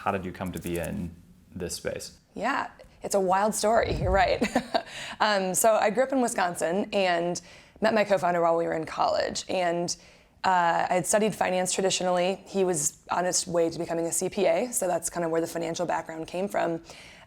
how did you come to be in this space? Yeah, it's a wild story, you're right. So I grew up in Wisconsin and met my co-founder while we were in college. And I had studied finance traditionally. He was on his way to becoming a CPA, so that's kind of where the financial background came from.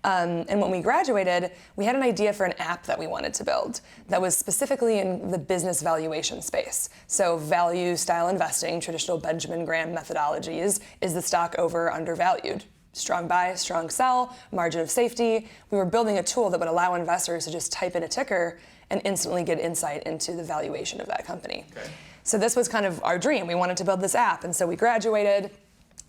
And when we graduated, we had an idea for an app that we wanted to build that was specifically in the business valuation space. So value style investing, traditional Benjamin Graham methodologies, is the stock over or undervalued? Strong buy, strong sell, margin of safety. We were building a tool that would allow investors to just type in a ticker and instantly get insight into the valuation of that company. Okay. So this was kind of our dream. We wanted to build this app. And so we graduated,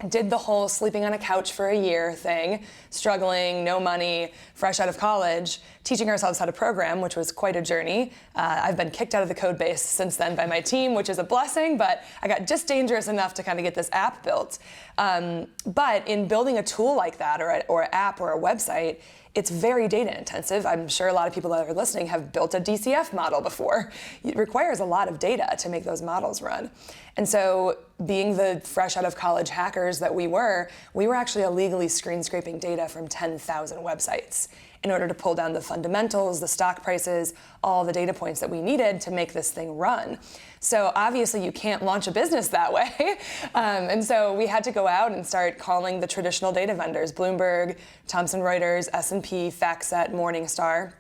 did the whole sleeping on a couch for a year thing, struggling, no money, fresh out of college, teaching ourselves how to program, which was quite a journey. I've been kicked out of the code base since then by my team, which is a blessing, but I got just dangerous enough to kind of get this app built. But in building a tool like that, or an app or a website, it's very data intensive. I'm sure a lot of people that are listening have built a DCF model before. It requires a lot of data to make those models run. And so being the fresh out of college hackers that we were actually illegally screen scraping data from 10,000 websites in order to pull down the fundamentals, the stock prices, all the data points that we needed to make this thing run. So obviously you can't launch a business that way. And so we had to go out and start calling the traditional data vendors, Bloomberg, Thomson Reuters, S&P, FactSet, Morningstar.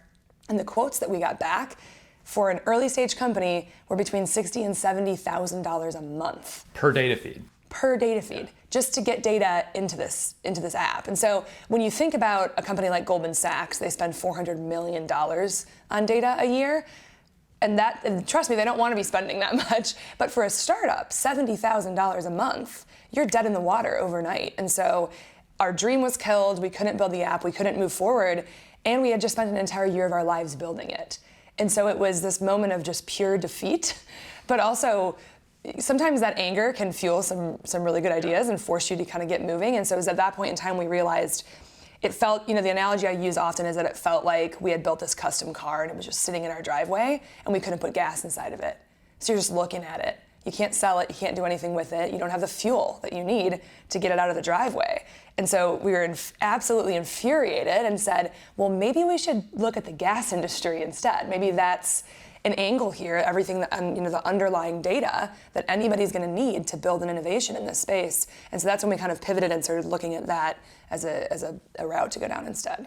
And the quotes that we got back for an early stage company were between $60,000 and $70,000 a month. Per data feed. Per data feed, just to get data into this app. And so when you think about a company like Goldman Sachs, they spend $400 million on data a year. And trust me, they don't want to be spending that much. But for a startup, $70,000 a month, you're dead in the water overnight. And so our dream was killed. We couldn't build the app. We couldn't move forward. And we had just spent an entire year of our lives building it. And so it was this moment of just pure defeat, but also sometimes that anger can fuel some really good ideas and force you to kind of get moving. And so it was at that point in time we realized it felt, the analogy I use often is that it felt like we had built this custom car and it was just sitting in our driveway and we couldn't put gas inside of it. So you're just looking at it. You can't sell it, you can't do anything with it, you don't have the fuel that you need to get it out of the driveway. And so we were absolutely infuriated and said, well, maybe we should look at the gas industry instead. Maybe that's an angle here, everything that, the underlying data that anybody's gonna need to build an innovation in this space. And so that's when we kind of pivoted and started looking at that as a route to go down instead.